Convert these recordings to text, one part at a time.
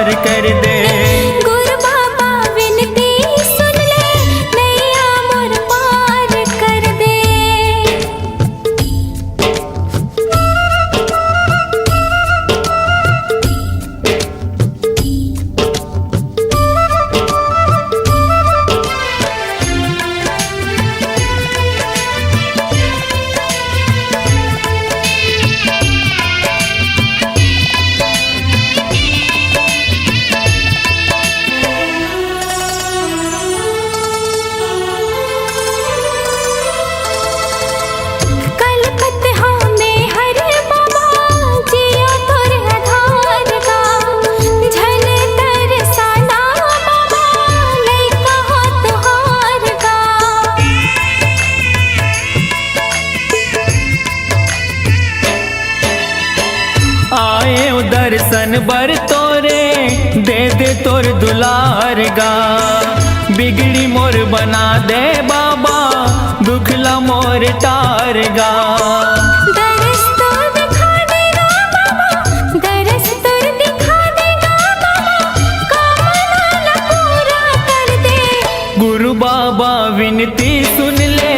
पार कर दे। गुरु बाबा विनती सुन ले, नैया मोर पार कर दे। दर्शन बर तोरे दे दे तोर दुलार गा, बिगड़ी मोर बना दे बाबा, दुखला मोर टार गा। दरस तोर दिखा देगा बाबा, दरस तोर दिखा देगा बाबा, कामना पूरा कर दे। गुरु बाबा विनती सुन ले,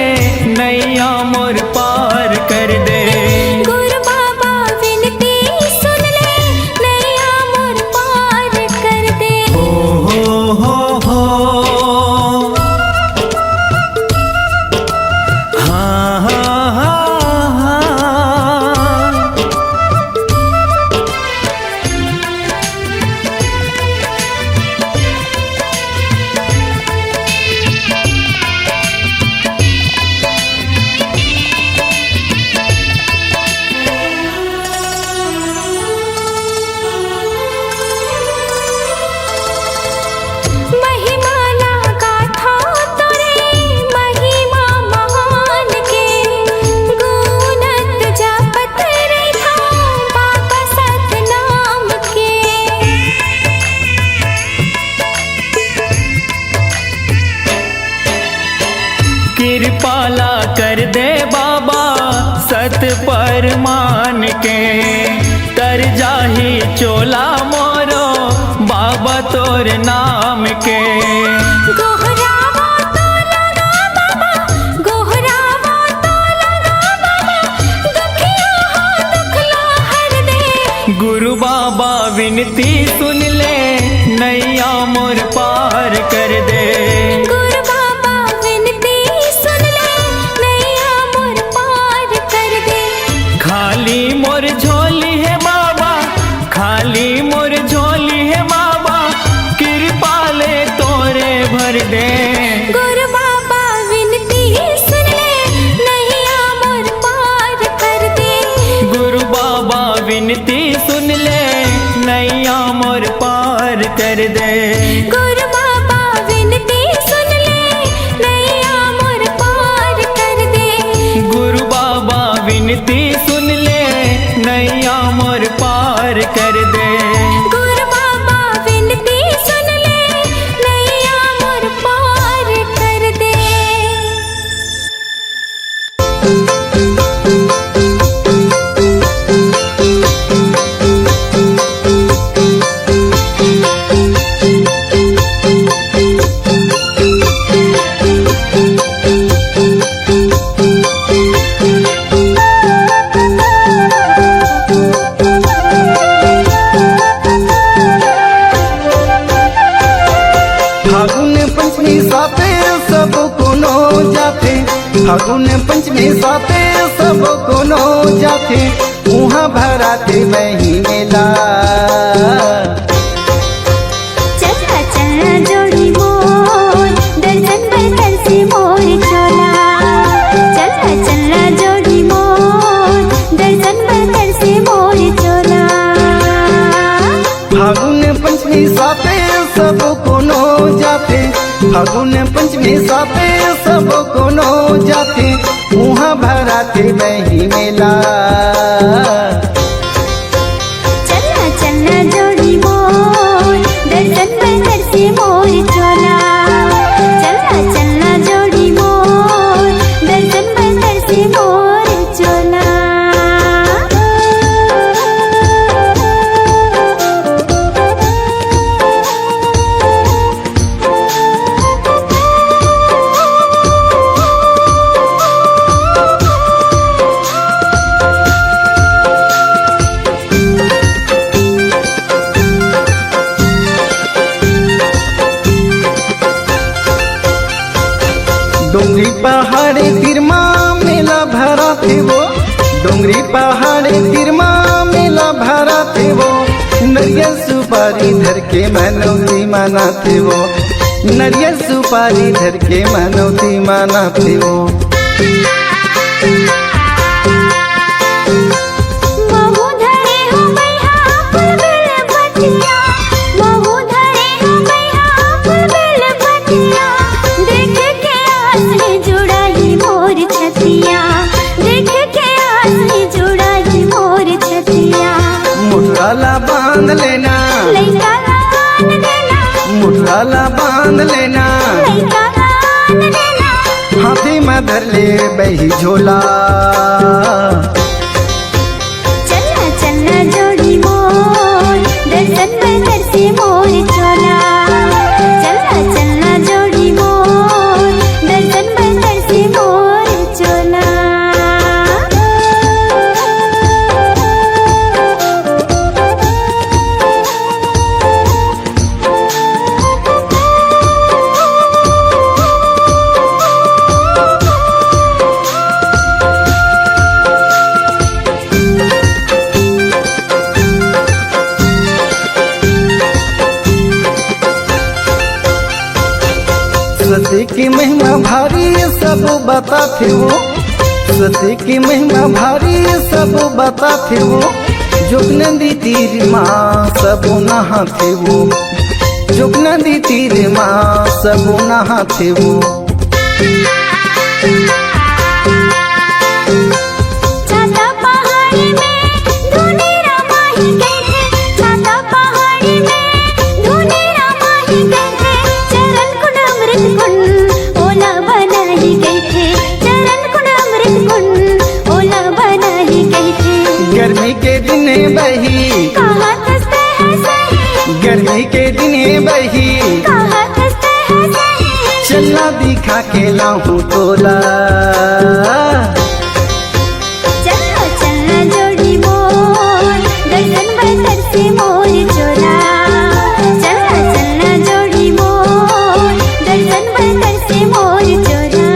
नैया मोर पार कर दे। कृपाला कर दे बाबा सत पर मान के, कर जाही चोला मोरो बाबा तोर नाम के। गोहरावा तो लगा बाबा, गोहरावा तो लगा बाबा, दुखिया हो दुखला हर दे। गुरु बाबा विनती सुन ले, नैया मोर पार कर दे। गुरु बाबा विनती सुन ले, नैया मोर पार कर दे। खाली मोर झोली है बाबा, खाली मोर झोली है बाबा, कृपा ले तोरे भर दे। गुरु बाबा विनती सुन ले, नैया मोर पार कर दे। गुरु बाबा विनती सुन ले, नैया मोर पार कर दे। गुरु बाबा विनती सुन ले, नैया मोर पार कर दे। गुरु बाबा विनती सुन ले, नैया मोर पार कर दे। गुरु बाबा विनती सुन ले, नैया मोर पार कर दे। फागुन पंचमी साथे सब कोनो जाथे, उहाँ भराते वही मेला। चला चला जोड़ी मोर, दर्शन बरतर से मोर चोला। चला चला जोड़ी मोर, दर्शन बरतर से मोर चोला। फागुन पंचमी साथे सब कोनो जाथे, फागुन पंचमी साथे सब कोनो जाथे, उहाँ भराते वही मेला। चला चला जोड़ी मोर, दर्शन बरतर से मोर चोला। चला चला जोड़ी मोर, दर्शन बरतर से मोर चोला। डोंगरी पहाड़ी तिरमा मेला भरा थे वो, डोंगरी पहाड़ी तिरमा मेला भरा थे वो, नरियल सुपारी धर के मनौती मनाते वो, नरियल सुपारी धर के मनौती मनाते वो। महू धरे हो मैया फुलबिल बतिया, महू धरे हो मैया फुलबिल बतिया, देख के आस जुड़ाई मोर छतिया, देख के आस जुड़ाई मोर छतिया। मुठराला बांध लेना, लइका लान देना, मुठराला बांध लेना, लइका लान देना, हाथी में धर ले बही झोला। चलना चलना जोड़ी मोर, दर्शन में तरसे मोर चोला। चलना चलना जोड़ी मोर, दर्शन में तरसे मोर चोला। सती की महिमा भारी सब बताते हो, सती की महिमा भारी सब बताते हो, जोग नदी तीर माँ सब नहाते वो, जोग नदी तीर माँ सब नहाते वो। छाता पहाड़ी में धुनी रमाही गए थे, छाता पहाड़ी में धुनी रमाही गए थे, चरण कुंड अमृत कुंड ओला बनाही गए थे, चरण कुंड अमृत कुंड ओला बनाही गए थे। गर्मी के दिन बही, कहाँ हंसते हैं सही, गर्मी के दिन बही, कहाँ हंसते हैं सही। चलना दिखा के लाहूं तोला। चलना चलना जोड़ी मोर, दर्शन में तरसे मोर चोला। चलना चलना जोड़ी मोर, दर्शन में तरसे मोर चोला।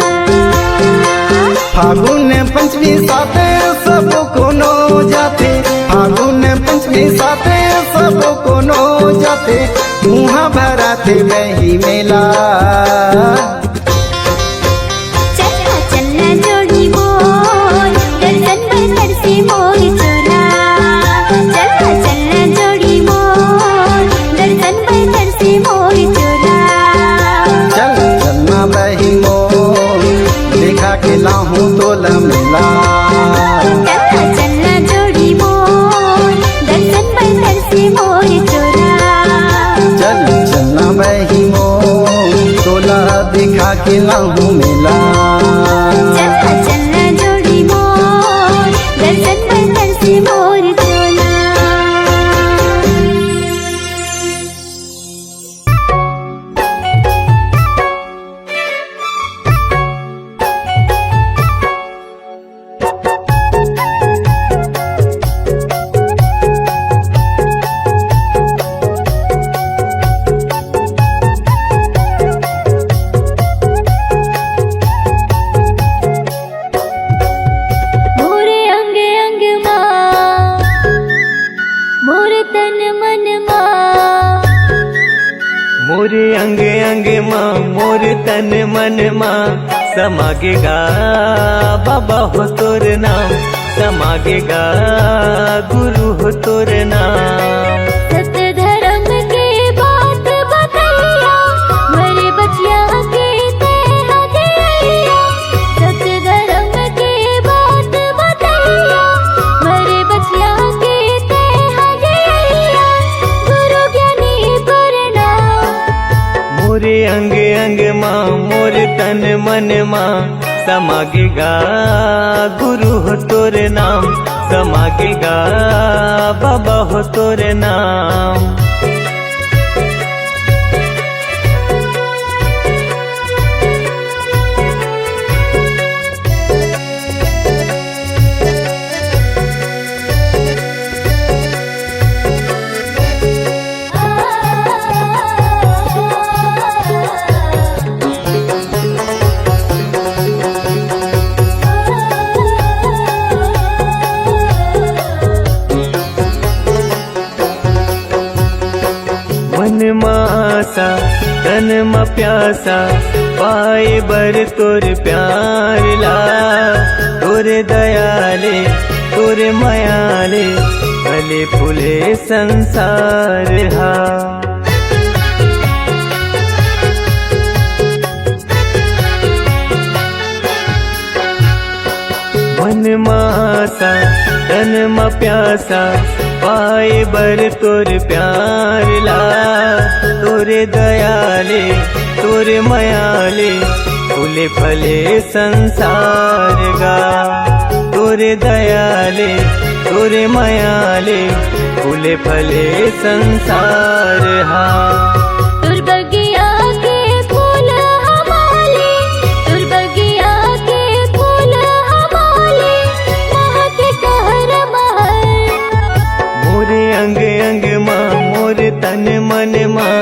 फागुन पंचमी साथे सब कोनो जाते, फागुन पंचमी साथे सब कोनो जाते, मुँह भराते बही मेला। चलना चलना जोड़ी मोर, दर्शन में तरसे मोर चोला। चलना चलना जोड़ी मोर, दर्शन में तरसे मोर चोला। चल चलना बही मोर, देखा के लाहूं तोला मेला। चलना चलना जोड़ी मोर, दर्शन में तरसे मोर चोला। चल चलना बही मोर, तोला दिखा के लाहूं मेला। चलना चलना जोड़ी मोर, दर्शन में तरसे मोर चोला। मोरे अंग अंग माँ, मोरे तन मन माँ, मोरे अंग अंग माँ मोर तन मन माँ, समागेगा बाबा हो तोर नाम, समागेगा गुरु हो तोर नाम। सत्य धर्म के बात बतैया, मेरे बचिया के तेरा दिया। सत्य धर्म के बात बतैया, मेरे बचिया के तेरा दिया। गुरु ज्ञानी करना, मोरे अंग अंग माँ मोर तन मन माँ, समागेगा गुरु हो तोर नाम, समागेगा बाबा हो तोर नाम। मासा तन म प्यासा पाए बर तोर प्यार ला तोर दयाले तोर मयाले फले फूले संसार हा मन मासा तन म प्यासा पाए बर तोर प्यार ला तोरे दयाले तोरे मयाले फूले फले संसार गा तोरे दयाले तोरे मयाले फूले फले संसार हा तुर बगिया के फूल हमारे तुर बगिया के फूल हमारे महक कहर महर मोरे अंग अंग माँ मोरे तन मन माँ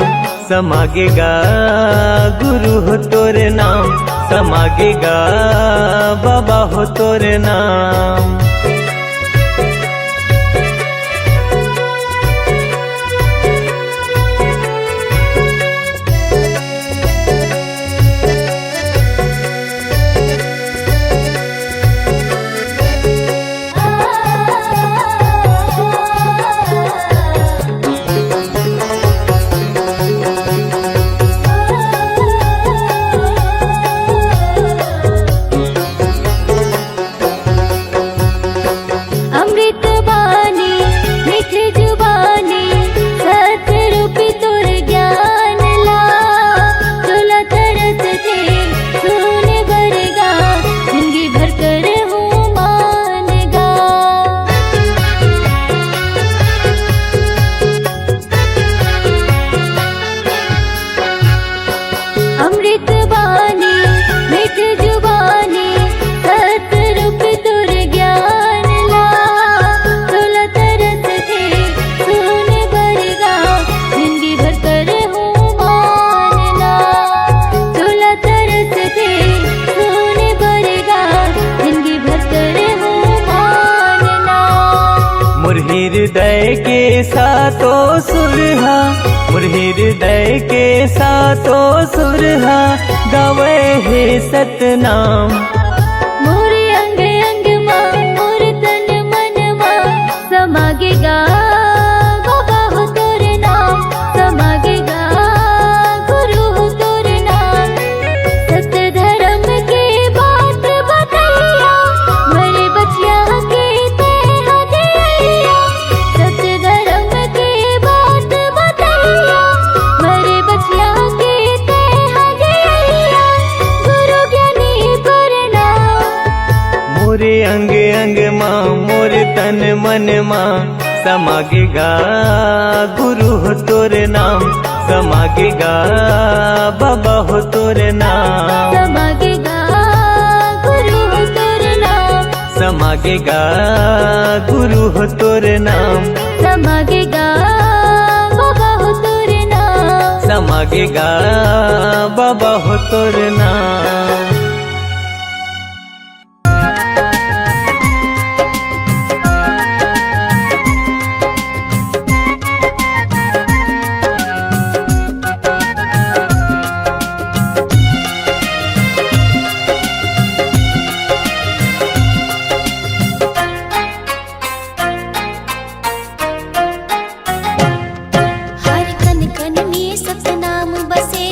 समागेगा गुरु हो तोरे नाम समागेगा बाबा हो तोरे नाम अमृत बानी मीठ जुबानी सतरूपी तोर ज्ञान ला तोला तरस थे सुने बरगा जिंदगी भर कर हूँ मानगा अमृत बानी मीठ जुबानी सतरूपी तोर ज्ञान ला तोला तरस थे सुने बरगा जिंदगी भर कर हूँ मानना तोला तरस थे सुने बरगा जिंदगी भर कर हूँ मानना मुरही हृदय के सातो सुरहा मुरही हृदय के सातो सुरहा गावे हे सतनाम मोरे अंग अंग माँ मोरे तन मन माँ समागेगा बाबा हो तोर नाम समागेगा गुरु हो तोर नाम सत्य धर्म के बात बतैया मरे बचिया के ते हदैया सत्य धर्म के बात बतैया मरे बचिया के ते हदैया गुरु ज्ञानी करना मोरे अंग अंग माँ मोरे तन मन माँ समागेगा गुरु हो तोरे नाम समागेगा बाबा हो तोरे नाम समागेगा गुरु हो तोर नाम समागेगा गुरु हो तोरे नाम समागेगा बाबा हो तोर नाम समागेगा बाबा हो तोरे नाम हर कन कन में सतनाम बसे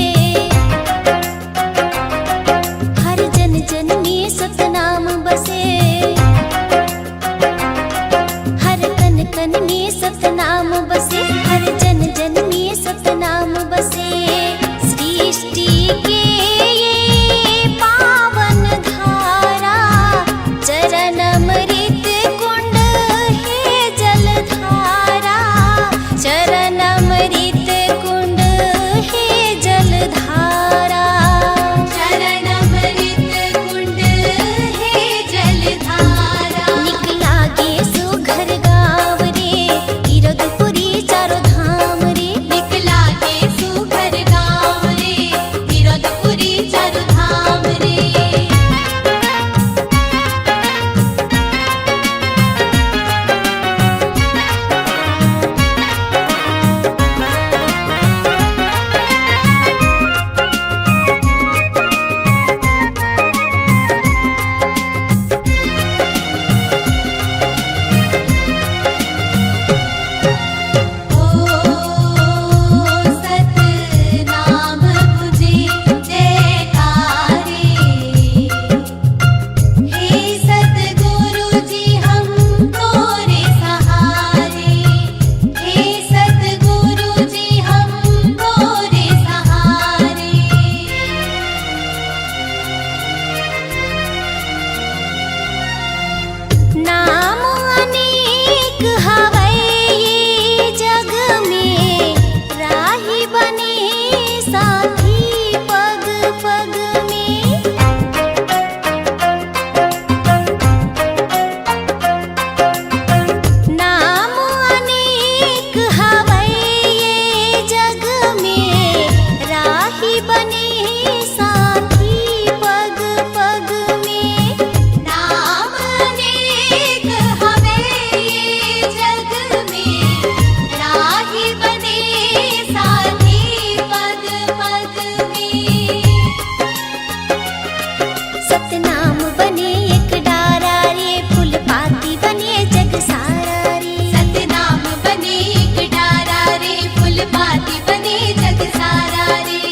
सारा रे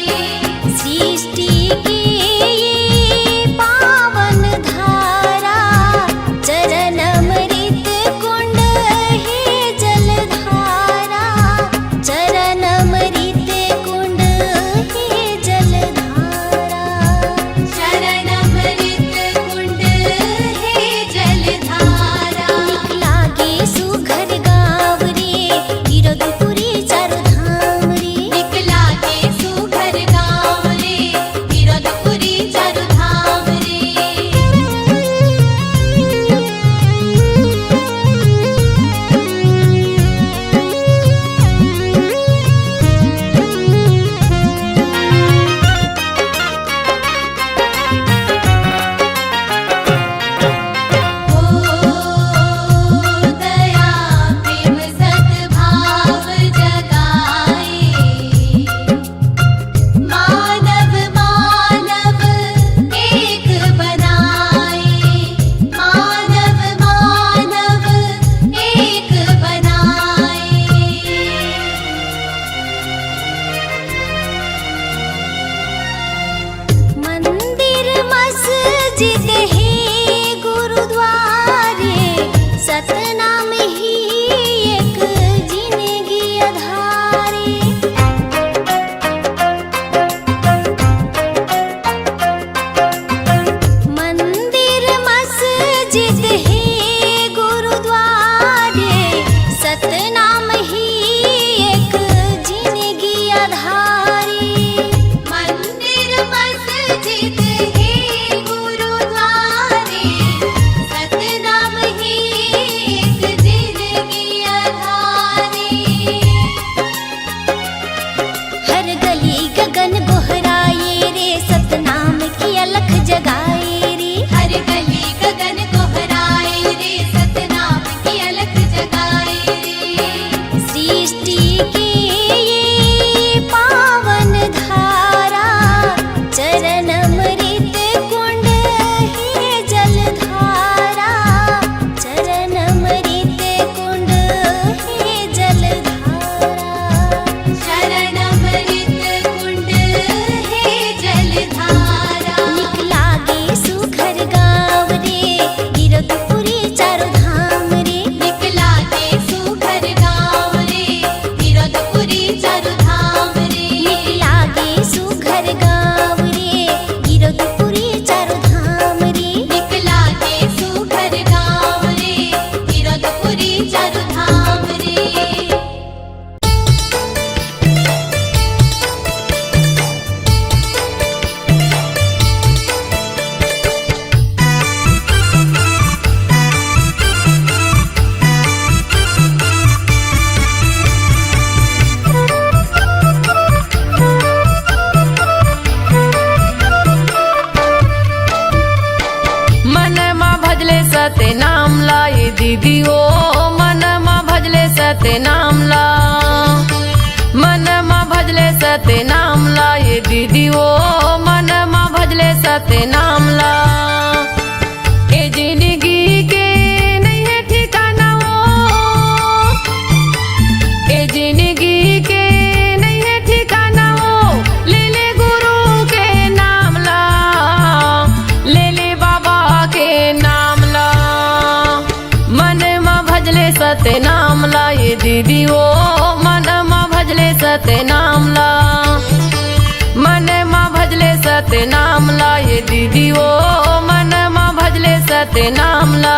सृष्टि की ये पावन धारा चरण अमृत कुंड है जलधारा चरण अमृत कुंड है जलधारा चरण अमृत कुंड है जलधारा लागे सुघर गाँव रे गिरधपुरी चारों धाम रे लागे सुघर गाँव रे गिरधपुरी चारों धाम रे दया प्रेम सद्भाव जगाए मानव मानव एक बनाए मानव मानव एक बनाए मंदिर मस्जिद है गुरुद्वारे सतनाम ही एक जिंदगी आधारे मंदिर मस्जिद है गुरुद्वारे सतनाम ही एक जिंदगी आधारे मंदिर मस्जिद है गुरुद्वारे सतनाम ही एक जिंदगी आधारे हर गली गगन गोहराए रे सतनाम की अलख जगाए रे हर गली गगन गोहराए रे सतनाम की अलख जगाए रे सृष्टि की ये पावन धारा चरण अमृत कुंड है जलधारा चरण अमृत कुंड है जलधारा चरण अमृत कुंड है जलधारा लागे सुघर गाँव रे गिरधपुरी चारों धाम रे लागे सुघर गाँव रे गिरधपुरी चारों धाम रे लागे सुघर गाँव रे गिरधपुरी चारों धाम रे लागे सुघर गाँव रे गिरधपुरी चारों धाम रे मन मा भजले सते नाम लाए दीदी ओ मन मा भजले सते नाम ला मन मा भजले सते नाम लाए दीदी ओ मन मा भजले सते नाम ला ए जिंदगी के नहीं है ठिकाना ओ ए जिंदगी के नहीं है ठिकाना ओ ले ले गुरु के नाम ला ले ले बाबा के नाम ला मन मा भजले सते नाम ला ये दीदी ओ मन मा भजले सते नाम ला मन मा भजले सते नाम ला ये दीदी ओ मन मा भजले सते नाम ला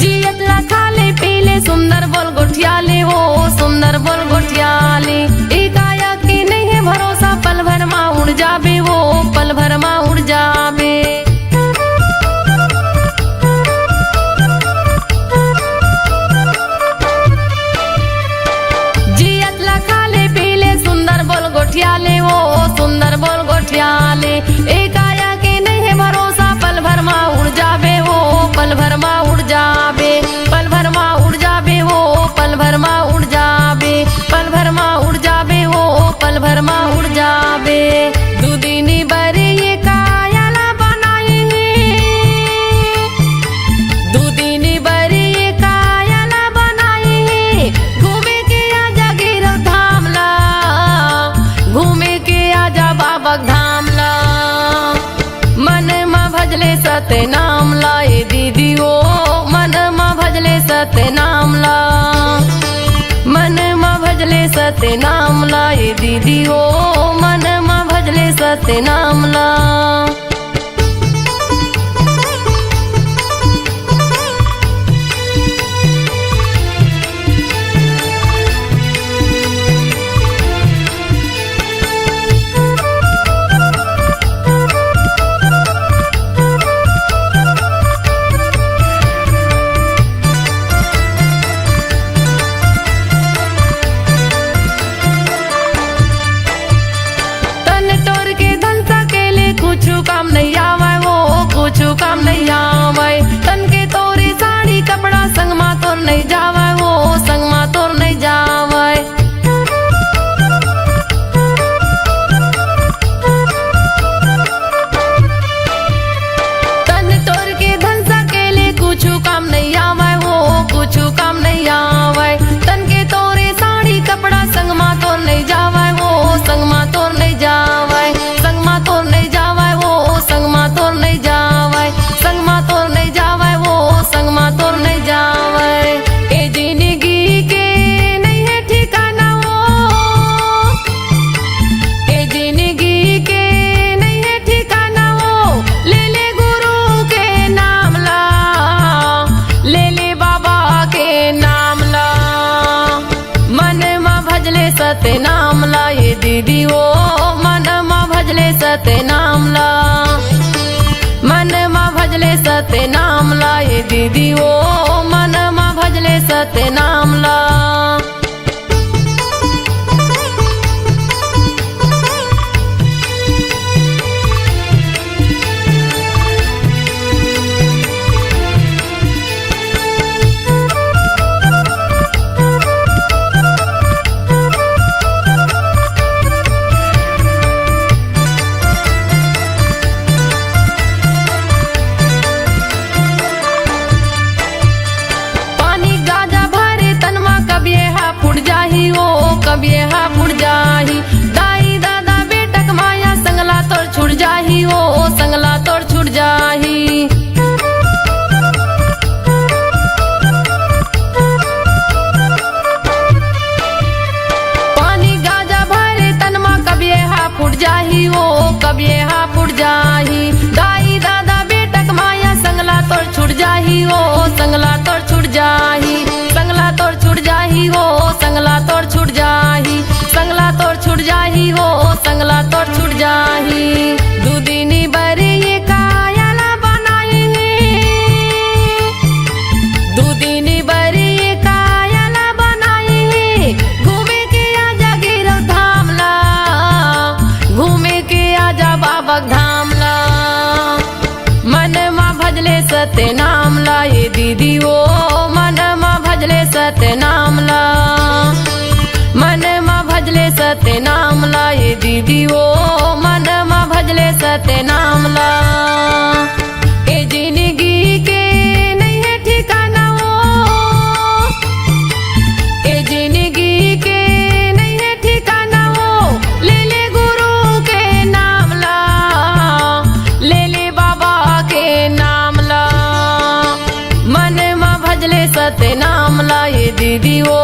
जियत ला खाले पीले सुंदर एक आया के नहीं है भरोसा, पल भर माँ उड़ जाबे वो, पल भर माँ उड़ जाबे, पल भर माँ उड़ जाबे वो, पल भर माँ उड़ जाबे, पल भर माँ उड़ जाबे वो, पल भर माँ उड़ जाबे। दुदिनी बरी ये कायाला बनाई, दुदिनी बरी ये कायाला बनाई, घूमे के आजा गिरव धामला, घूमे के आजा बाबक धामला। मन माँ भजले सत्य नाम लाए दीदी ओ, मन माँ भजले सत्य नाम ला, मन माँ भजले सत्य नाम लाए दीदी ओ, मन माँ भजले सत्य नाम ला। काम नहीं आवे वो, कुछ काम नहीं आवे, तन के तोरी साड़ी कपड़ा संग मा तोर नहीं जावे वो, संग मा तोर नहीं जावे। तन तोर के धन सकेले कुछ काम नहीं आवे वो, कुछ काम नहीं आवे, तन के तोरे साड़ी कपड़ा संग मा तोर नहीं जावे वो, संग मा तोर नहीं जावे, संग मा तोर नहीं जावे, संग मा तोर नहीं जावे, संग मा तोर नहीं जावे वो, संग मा तोर नहीं जावे। ए जिंदगी के नहीं है ठिकाना वो, ए जिंदगी के नहीं है ठिकाना वो, ले ले गुरु के नाम ला, ले ले बाबा के नाम ला। मन माँ भजले सत्य नाम ला ये दीदी ओ, मन माँ भजले सत्य नाम ला, मन माँ भजले सत्य नाम ला ये दीदी ओ, मन माँ भजले सत्य नाम ला। कभी हा फुट जाही, दाई दादा बेटक माया संगला तोड़ छुट जाही ओ, संगला तोड़ छुट जाही। पानी गाजा भरे तनमा कभी हा फुट जाही ओ, कभी हा फुट जाही, दाई दादा बेटक माया संगला तोड़ छुट जाही ओ, संगला तोड़ छुट जाही, संगला तोड़ छुट जाही हो, संगला तोड़ छुट जाही, संगला तोड़ छुट जाही हो, संगला तोड़ छुट जाही। दुदिनी बरी ये कायाला बनाई, दुदिनी बरी ये कायाला बनाई, घूमे के आजा गिरव धामला, घूमे के आजा बाबक धामला। मन माँ भजले सत्य नाम ला ये दीदी ओ, मन माँ भजले सत्य नाम ला, मन माँ भजले सत्य नाम ला ये दीदी ओ, मन माँ भजले सत्य नाम ला। ए जिंदगी के नहीं है ठिकाना वो, ए जिंदगी के नहीं है ठिकाना वो, ले ले गुरु के नाम ला, ले ले बाबा के नाम ला। मन माँ भजले सत्य नाम ला ये दीदी ओ,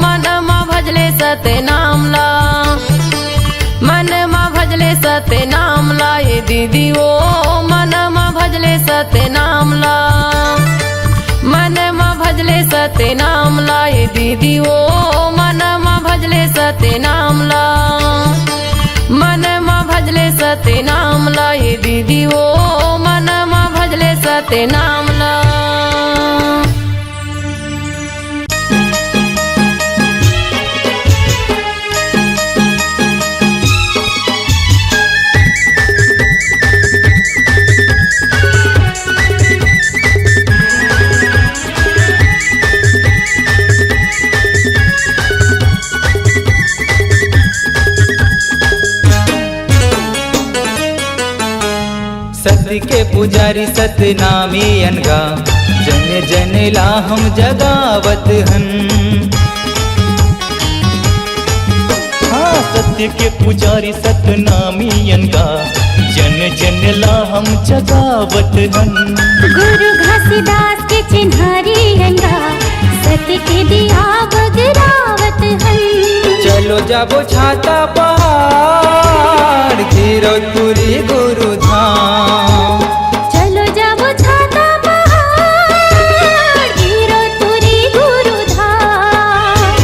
मन माँ भजले सत्य नाम ला, मन माँ भजले सत्य नाम ला ये दीदी ओ, मन माँ भजले सत्य नाम ला, मन माँ भजले सत्य नाम ला ये दीदी ओ, मन माँ भजले सत्य नाम ला, मन माँ भजले सत्य नाम ला ये दीदी ओ, मन माँ भजले सत्य नाम ला। सत्य के पुजारी सतनामी अनगा जन जन ला हम जगावत हन। हाँ सत्य के पुजारी सतनामी अनगा जन जन ला हम जगावत हन। गुरु घासीदास के चिन्हारी रंगा सत्य के दिया बगरावत हन। चलो जाबो छाता पहाड़ गिरौदपुरी गुरु धाम। चलो जाबो छाता पहाड़ गिरौदपुरी गुरु धाम।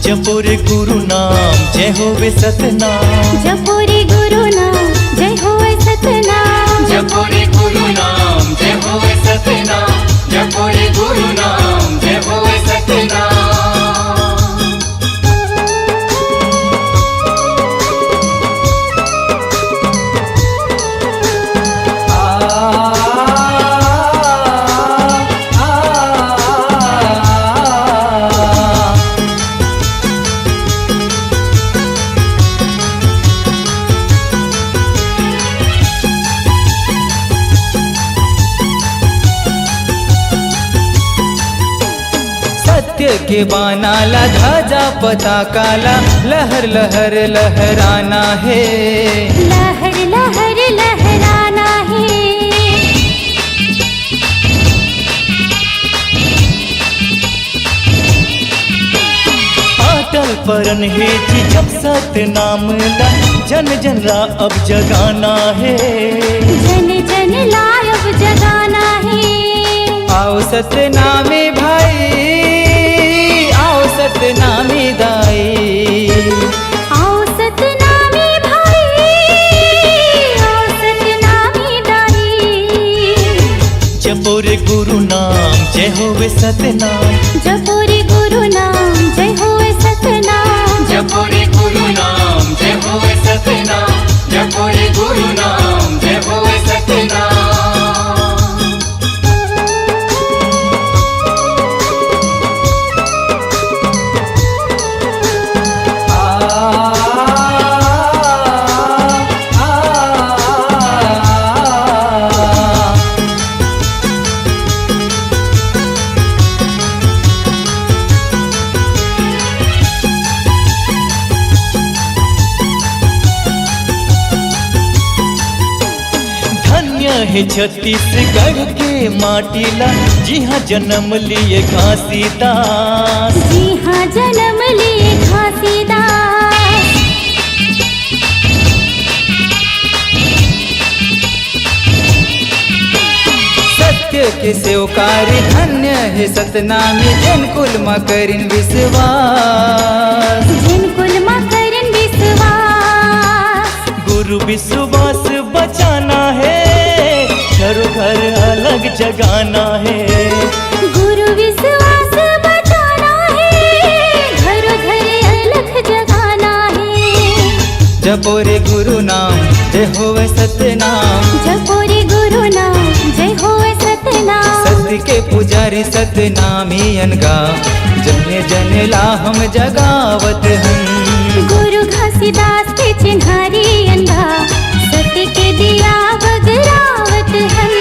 जपुर गुरु नाम जय होवे सतनाम। जपुरी गुरु नाम जय होवे सतनाम। जपुरी गुरु नाम जय होवे सतनाम। जपुरी गुरु नाम जय होवे सतनाम। सत्य के बानाला ध्वजा पताकाला लहर लहर लहराना है। लहर लहर लहराना है। अटल परन है जी जब सत्य नाम ला जन जन रा अब जगाना है। जन जन लायब जगाना है। आओ सतनामी भाई आओ सतनामी दाई। आओ सतनामी भाई आओ सतनामी दाई। जपुर गुरु नाम जय होवे सतनाम। जपुरी गुरु नाम जय होवे सतनाम। जपुरी गुरु नाम जय होवे सतनाम। जपुरी गुरु नाम जय होवे सतनाम। है छत्तीसगढ़ के माटीला जी हाँ जन्म लिए घासीदास। जी हाँ जन्म लिए घासीदास। सत्य के सेवकारी धन्य है सतनामी जन कुल मकरिन विश्वास। जिन कुल मकरिन विश्वास। गुरु विश्वास बचाना है घरों घर अलग जगाना है। गुरु विश्वास बचाना है घरों घर अलग जगाना है। जपोरे गुरु नाम जय होवे सतनाम। जपुरी गुरु नाम जय होवे सतनाम। सत्य के पुजारी सतनामी अनगा जने जने ला हम जगावत हन। गुरु घासीदास के चिन्हारी अनगा सत्य के दिया बगरावत हन।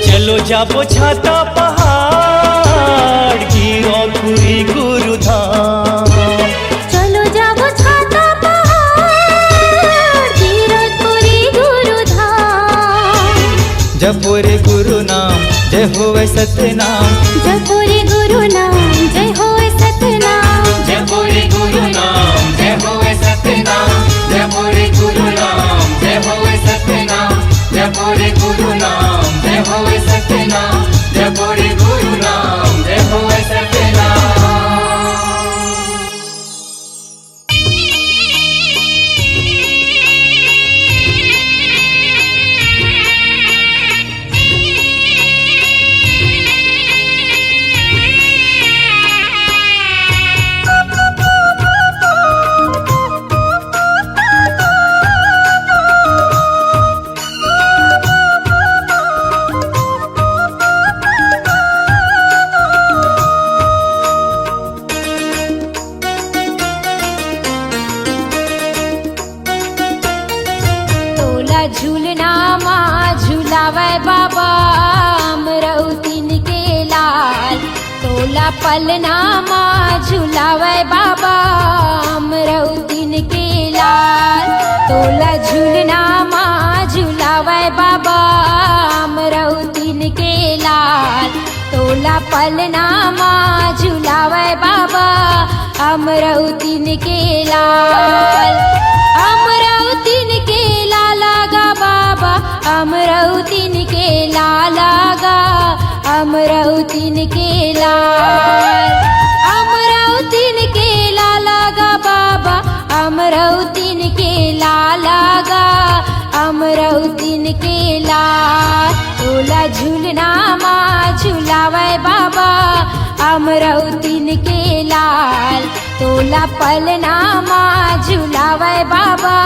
चलो जाबो छाता पहाड़ गिरौदपुरी गुरु धाम। चलो जाबो छाता पहाड़ गिरौदपुरी गुरु धाम। जपुरे गुरु नाम जय होवे सतनाम। जपुरी गुरु नाम जय होवे सतनाम। जपुरे गुरु नाम जय होवे सतनाम। जपुरे गुरु नाम जय होवे सतनाम। जपुरे गुरु नाम जय होवे सतनाम। जपुरे गुरु नाम जय होवे सतनाम। झुलावे बाबा अमरौतीन के लाल तोला पलनामा झुलावे बाबा अमरौतीन के लाल तोला झूलनामा झुलावे बाबा अमरौतीन के लाल तोला पलनामा झुलावे बाबा अमरौतीन के लाल अमरौतीन के लाला गा बाबा अमरौतीन के लाला गा अमरौतीन के लाल अमरौतीन के लाला गा बाबा अमरौतीन के लाला गा अमरौतीन के लाल तोला झूलनामा झुलावे बाबा अमरौतीन के लाल तोला पलनामा झुलावे बाबा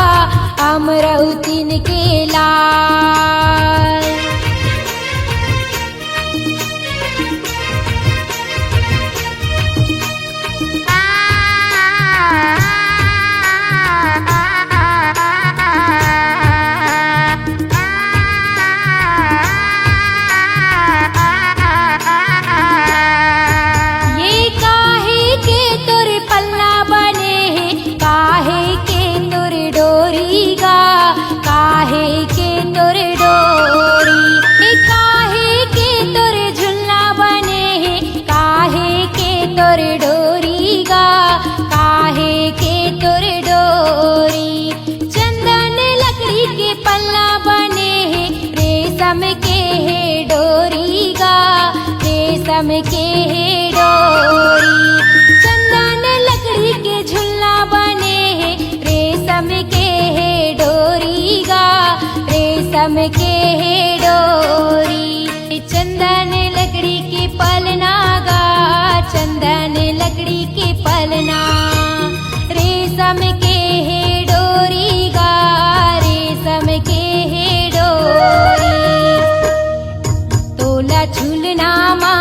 अमरौतीन के लाल रेशम के है डोरी चंदन लकड़ी के झुलना बने हैं रेशम के है डोरी गा रेशम के है डोरी चंदन लकड़ी के पलना गा चंदन लकड़ी के पलना रेशम के है डोरी गा रेशम के है डोरी तोला झूलनामा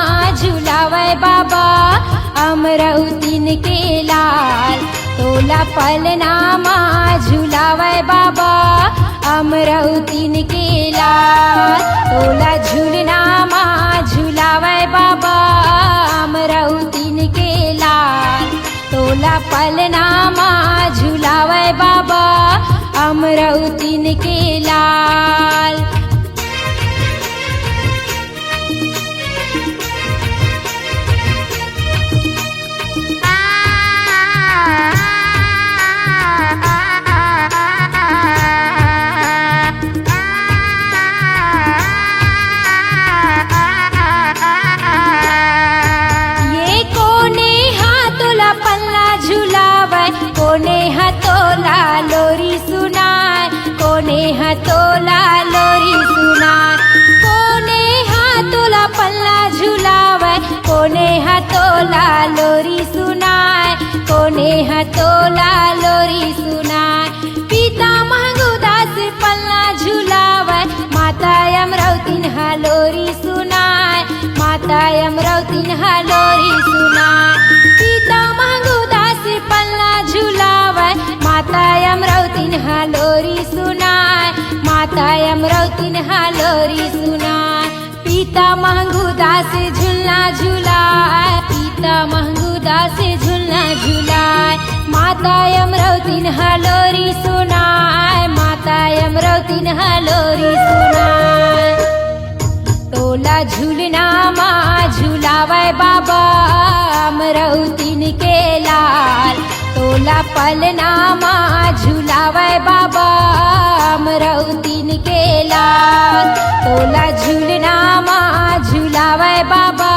झुलावे बाबा अमरौतीन के लाल तोला पलनामा झुलावे बाबा अमरौतीन के लाल तोला झूलनामा झुलावे बाबा अमरौतीन के लाल तोला पलनामा झुलावे बाबा अमरौतीन के लाल कोने हतोला लोरी सुनाय कोने हतोला लोरी सुनाय कोने हतोला पल्ला झुलावे कोने हतोला लोरी सुनाय कोने हतोला लोरी सुनाय पिता महंगुदास पल्ला झुलावे माता अमरौतीन लोरी सुनाय माता अमरौतीन लोरी सुनाय पिता महंगुदास पल्ला झुलावे माता अमरौतीन लोरी सुनाय माता अमरौतीन लोरी सुनाय पिता महंगुदास झुलना झुलाय पिता महंगुदास झुलना झुलाय माता अमरौतीन लोरी सुनाय माता अमरौतीन लोरी सुनाय तोला झूलनामा झुलावे बाबा अमरौतीन के लाल तोला पलनामा झुलावे बाबा अमरौतीन के लाल तोला झूलनामा झुलावे बाबा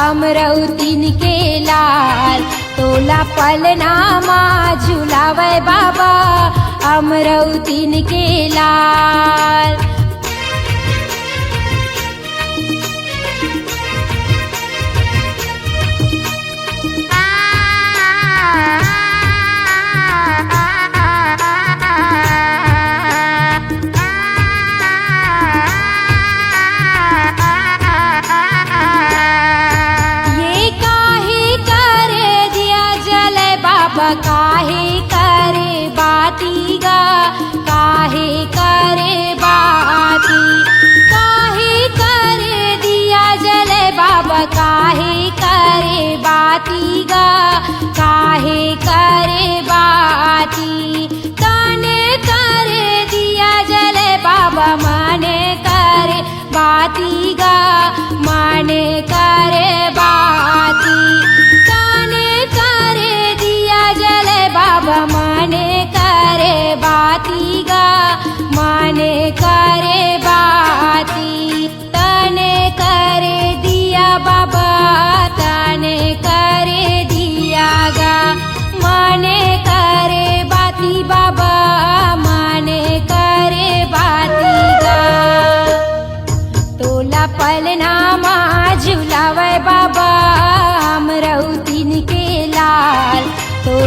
अमरौतीन के लाल तोला पलनामा झुलावे बाबा अमरौतीन के लाल काहे करे बाती गा काहे करे बा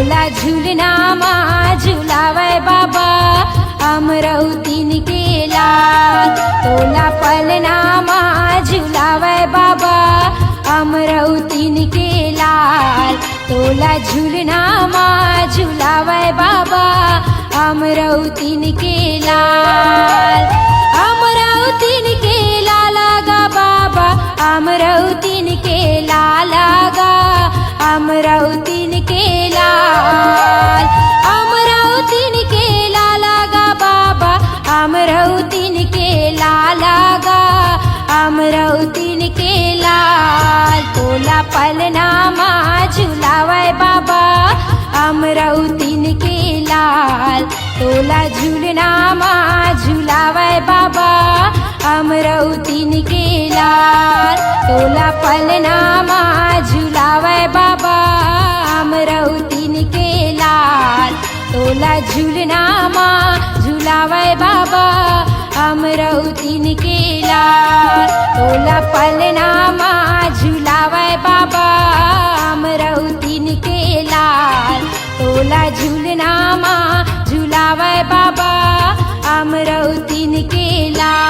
तोला झूलना माँ झूलावे बाबा अमरौतीन के लाल तोला पलना माँ झूलावे बाबा अमरौतीन के लाल तोला झूलना माँ झूलावे बाबा अमरौतीन के लाल अमरौतीन के लाला गा बाबा अमरौतीन के लाला गा अमरौतीन के लाल अमरौतीन के लाला गा बाबा अमरौतीन के लाला गा अमरौतीन के लाल तोला पलना माँ झूलावे बाबा अमरौतीन के लाल तोला झूलना माँ झूलावे बाबा अमरौतीन के लाल तोला पलना माँ झूलावे बाबा अमरौतीन के लाल तोला झूलना माँ झूलावे बाबा अमरौतीन के लाल तोला पलना माँ झूलावे बाबा अमरौतीन के लाल तोला झूलना माँ झूलावे बाबा अमरौतीन के लाल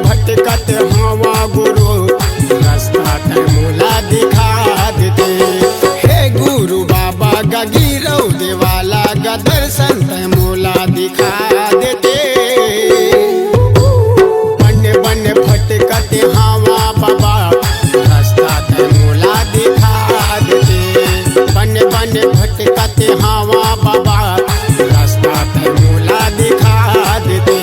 भटकत हवा गुरु रास्ता के मोला दिखा देते हे गुरु बाबा गिरौ देवाला गा दर्शन ते मोला दिखा देते बन बन भटकत हवा बाबा रास्ता के मोला दिखा देते बन बन भटकत हवा बाबा रास्ता के मोला दिखा देते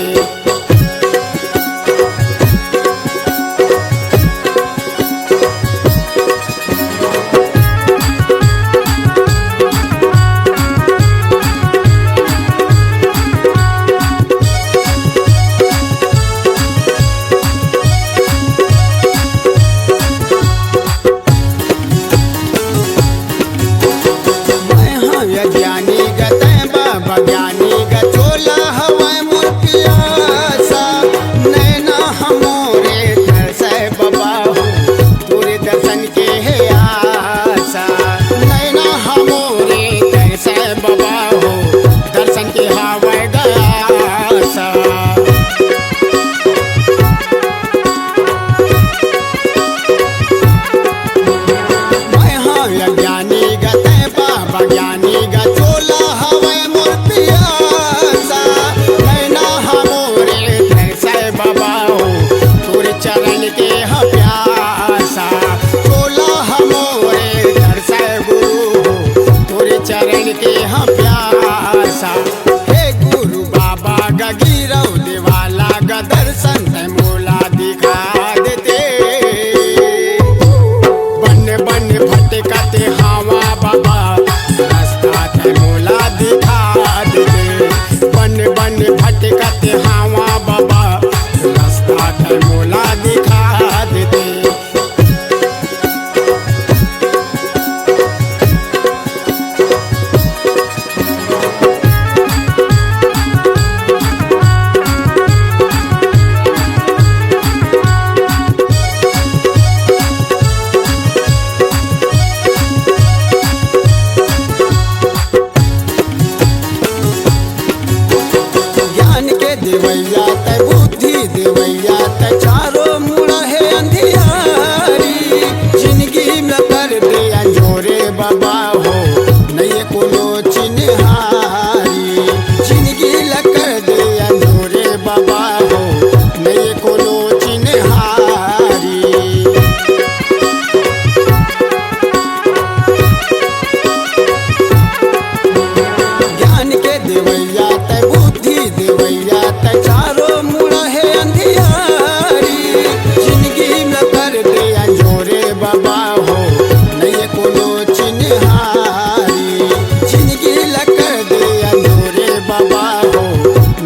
चारों मुड़ा है अंधियारी जिंदगी में कर दिया जोरे बाबा हो नहीं कोनो चिन्हारी जिंदगी ल कर दिया जोरे बाबा हो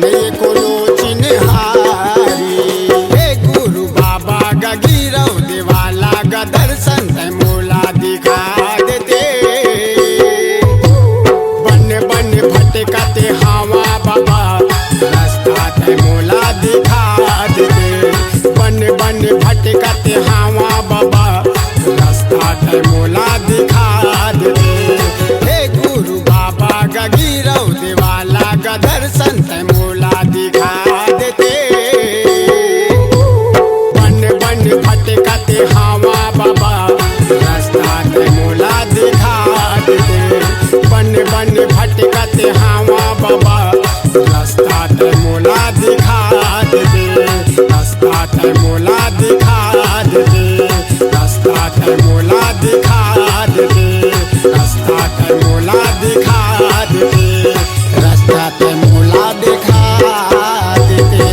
नहीं कोनो चिन्हारी हे गुरु बाबा का गिरव देवाला का दर्शन है मोला दिखा देते बन बन भटकते हवा बाबा रास्ता ते मोला दिखा देते बन बन भटकते हवा बाबा रास्ता ते मोला दिखा देते हे गुरु बाबा का गिरव देवाला का दर्शन ते मोला दिखा देते बन बन भटकते हवा बाबा रास्ता ते मोला दिखा देते बन बन भटकते हवा बाबा रास्ता ते मोला दिखा देते रास्ता ते मोला दिखा देते रास्ता ते मोला दिखा देते रास्ता ते मोला दिखा देते रास्ता ते मोला दिखा देते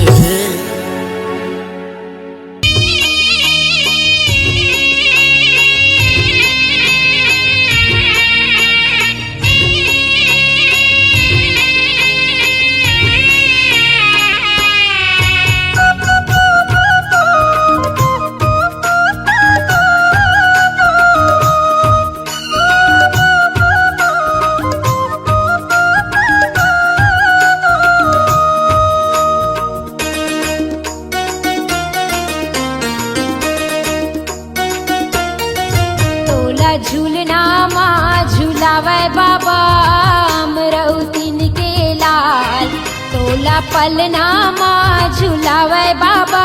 तोला झूलना माँ झूलावे बाबा अमरौतीन के लाल तोला पलना माँ झूलावे बाबा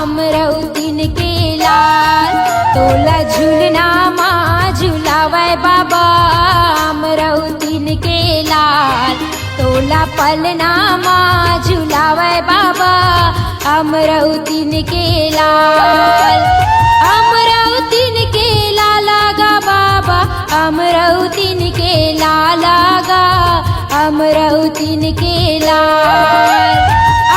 अमरौतीन के लाल तोला झूलना माँ झूलावे बाबा अमरौतीन के लाल तोला पलना माँ झूलावे बाबा अमरौतीन के लाल अमरौतीन के लाला गा बाबा अमरौतीन के लाला गा अमरौतीन के लाल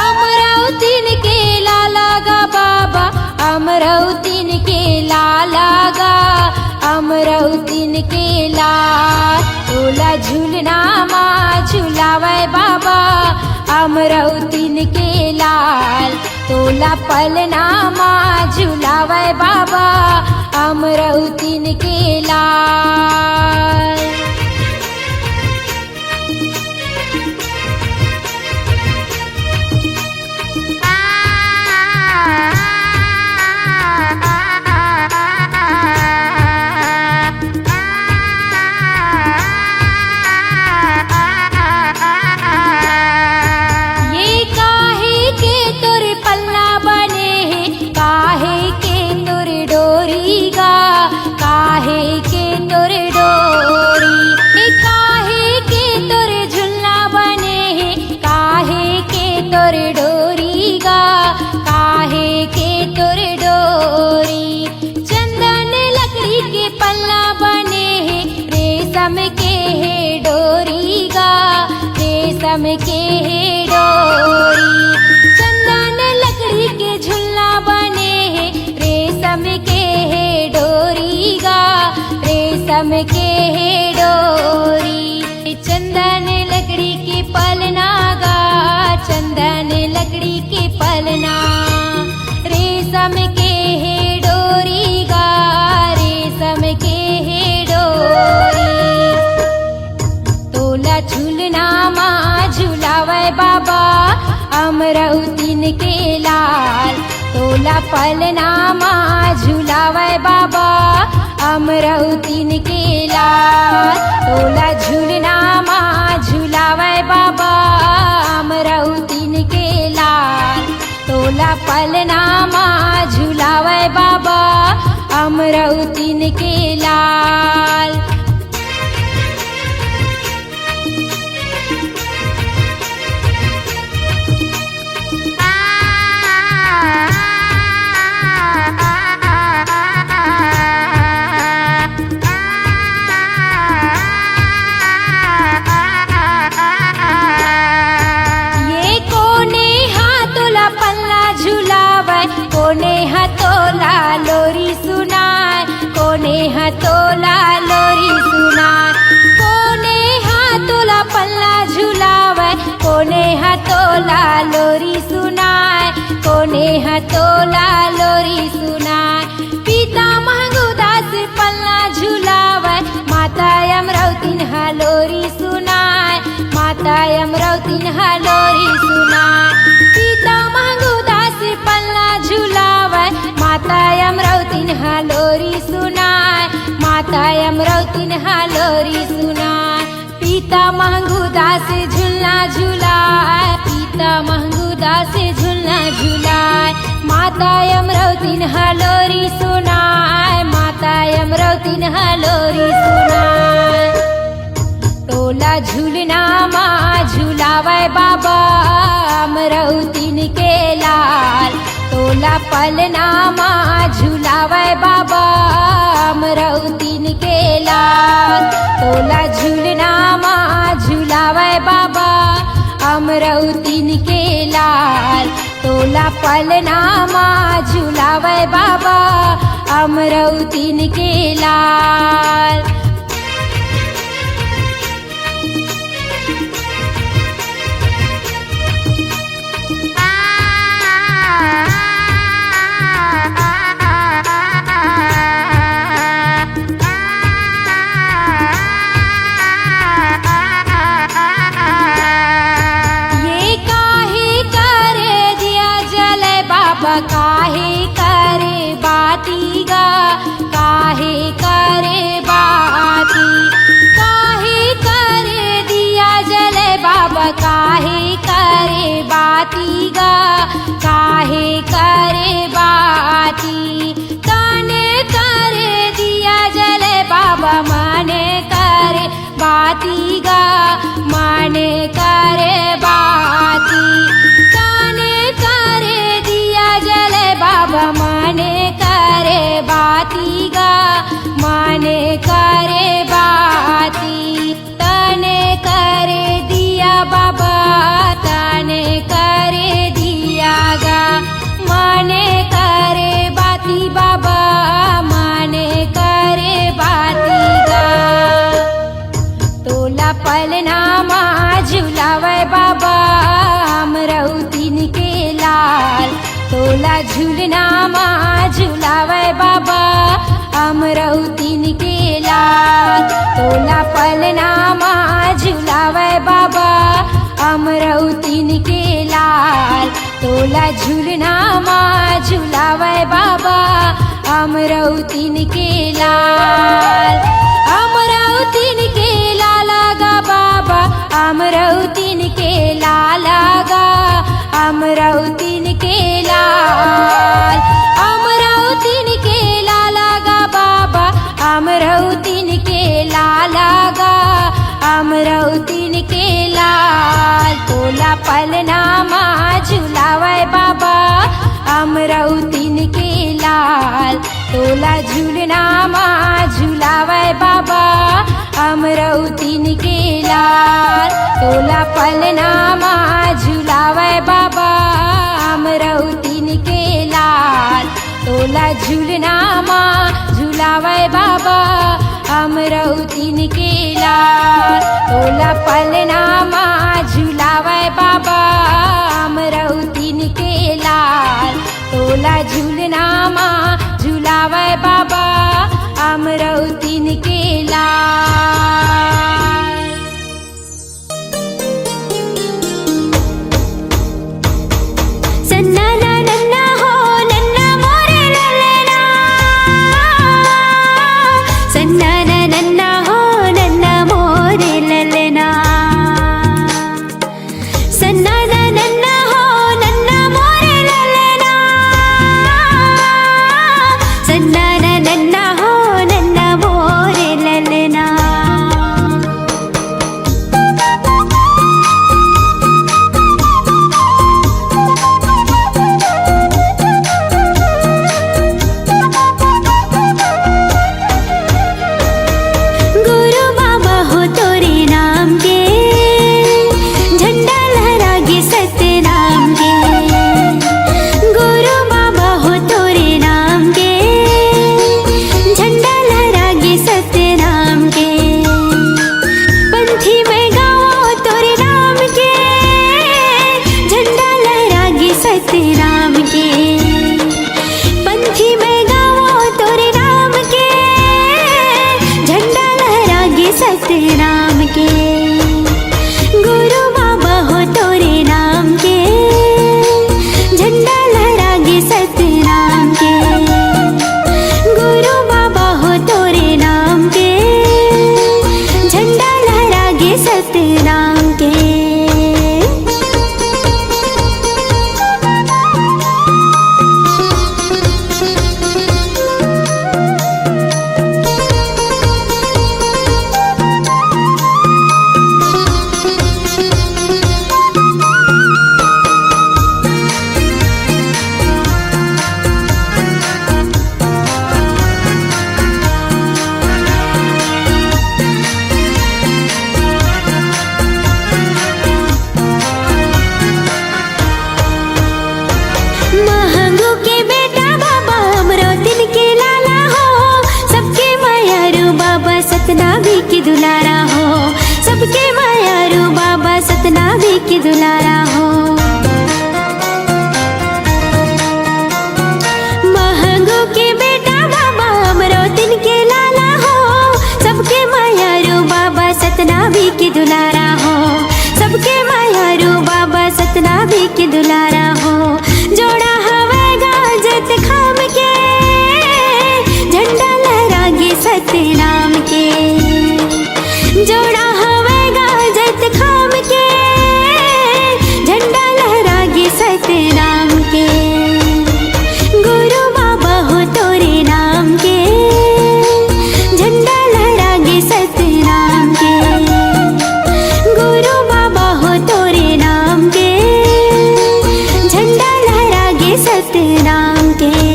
अमरौतीन के लाला गा बाबा अमरौतीन के लाला गा अमरौतीन के लाल तोला झूलना माँ झूलावे बाबा अमरौतीन के लाल तोला पलना माँ झूलावे बाबा अमरौतीन के लाल ये काहे के तोर पल्ला बने हैं काहे के तोर डोरी गा काहे के तोर डोरी ये काहे के तोर झुल्ला बने हैं काहे के तोर डोरी गा काहे के तोर डोरी चंदन लकड़ी के पल्ला बने हैं रेशम के है डोरी गा रेशम के है डोरी चंदन लकड़ी के झुल्ला बने हैं रेशम के है डोरी गा रेशम के है डोरी चंदन लकड़ी के पलना गा चंदन लकड़ी के पलना रेशम के है डोरी गा रेशम के है डोरी तोला झूलना माँ झूलावे बाबा अमरौतीन के लाल तोला पलना माँ झूलावे बाबा अमरौतीन के लाल तोला झूलना माँ झूलावे बाबा अमरौतीन के लाल तोला पलना माँ झूलावे बाबा अमरौतीन के लाल ये कोने हाथ तोला लोरी सुनाय कोने तोला लोरी सुनाय पिता महंगुदास पलना झुलावै माता अमरावतीन लोरी सुनाय माता अमरावतीन लोरी सुनाय पिता महंगुदास पलना झुलावै माता अमरावतीन लोरी सुनाय माता अमरावतीन लोरी सुनाय पिता महंगुदास झुलना झुलाय पिता महंगुदास झुलना झुलाय माता अमरावतीन लोरी सुनाय माता अमरावतीन लोरी सुनाय तोला झूलना मा झुलावै बाबा अमरावतीन के लाल तोला पलना मा झुलावै बाबा अमरावतीन के लाल तोला झूलना मा झुलावै बाबा अमरावतीन के लाल तोला पलना मा झुलावै बाबा अमरावतीन के लाल काहे करे बाती गा काहे करे बाती काहे करे दिया जले बाबा काहे करे बाती गा काहे करे बाती काने करे दिया जले बाबा माने करे बाती गा माने करे बाती काने करे दिया जले बाबा माने करे बाती गा माने करे बाती तने करे दिया बाबा तने करे दिया गा माने करे बाती बाबा माने करे बाती गा तोला पलना मा झुलावै बाबा अमरावतीन के लाल तोला झूलना मा झुलावै बाबा अमरावतीन के लाल तोला पलना मा झुलावै बाबा अमरावतीन के लाल तोला झूलना मा झुलावै बाबा अमरावतीन के लाल अमरावतीन के लाला गा बाबा अमरावतीन के लाला गा अमरावतीन के लाल अमरावतीन के लाला गा बाबा अमरावतीन के लाला गा अमरावतीन के लाल तोला पलना मा झुलावै बाबा अमरावतीन के लाल तोला झूलना मा झुलावै बाबा अमरावतीन के लाल तोला पलना मा झुलावै बाबा अमरावतीन के लाल तोला झूलना मा झुलावै बाबा अमरावतीन के लाल तोला पलना मा झुलावै बाबा अमरावतीन के लाल तोला झूलना मा झुलावै बाबा अमरावतीन के लाल सन्ना ना नन्ना हो नन्ना मोरे ललना सन्ना ना नन्ना हो नन्ना मोरे ललना सन्ना ना नन्ना हो नन्ना मोरे ललना सन्ना ना नन्ना हो नन्ना मोरे ललना दुलारा हो, सबके मायारू बाबा सतनामी के दुलारा हो। महंगो के बेटा बाबा अमरोतिन के लाला हो, सबके मायारू बाबा सतनामी के दुलारा हो, सबके मायारू बाबा सतनामी के दुलारा हो। जोड़ा हवेगा जत खाम के, झंडा लहरागे सतनाम के। जोड़ा हवेगा जत खाम के, झंडा लहरागे सतनाम के। गुरु बाबा हो तोरे नाम के, झंडा लहरागे सतनाम के। गुरु बाबा हो तोरे नाम के, झंडा लहरागे सतनाम के।